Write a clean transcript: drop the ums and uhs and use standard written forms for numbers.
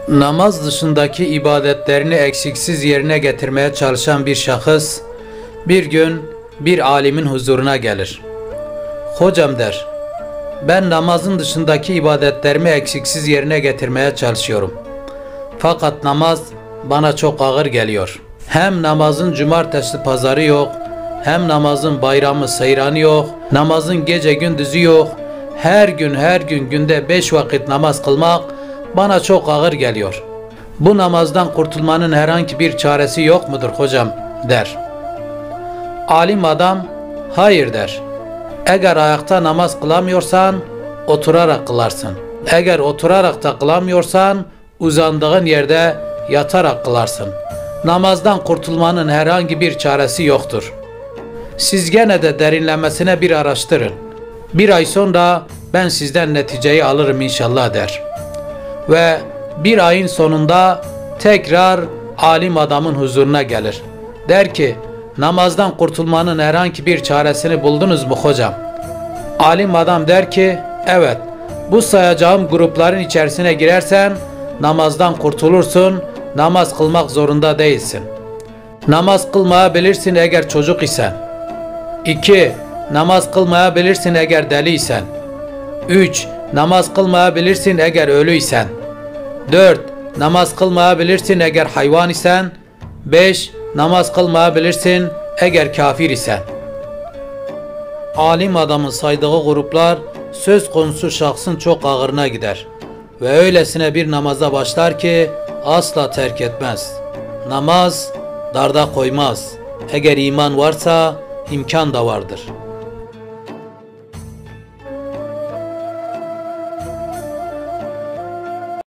Namaz dışındaki ibadetlerini eksiksiz yerine getirmeye çalışan bir şahıs bir gün bir alimin huzuruna gelir. Hocam der, ben namazın dışındaki ibadetlerimi eksiksiz yerine getirmeye çalışıyorum. Fakat namaz bana çok ağır geliyor. Hem namazın cumartesi pazarı yok, hem namazın bayramı seyranı yok, namazın gece gündüzü yok. Her gün günde 5 vakit namaz kılmak bana çok ağır geliyor. Bu namazdan kurtulmanın herhangi bir çaresi yok mudur hocam der. Alim adam hayır der. Eğer ayakta namaz kılamıyorsan oturarak kılarsın. Eğer oturarak da kılamıyorsan uzandığın yerde yatarak kılarsın. Namazdan kurtulmanın herhangi bir çaresi yoktur. Siz gene de derinlemesine bir araştırın. Bir ay sonra ben sizden neticeyi alırım inşallah der. Ve bir ayın sonunda tekrar alim adamın huzuruna gelir. Der ki, namazdan kurtulmanın herhangi bir çaresini buldunuz mu hocam? Alim adam der ki, evet, bu sayacağım grupların içerisine girersen namazdan kurtulursun, namaz kılmak zorunda değilsin. Namaz kılmayabilirsin eğer çocuk isen. 2. Namaz kılmayabilirsin eğer deli isen. 3. Namaz kılmayabilirsin eğer ölüysen. 4. Namaz kılmayabilirsin eğer hayvan isen. 5. Namaz kılmayabilirsin eğer kafir isen. Alim adamın saydığı gruplar söz konusu şahsın çok ağırına gider. Ve öylesine bir namaza başlar ki asla terk etmez. Namaz darda koymaz. Eğer iman varsa imkan da vardır.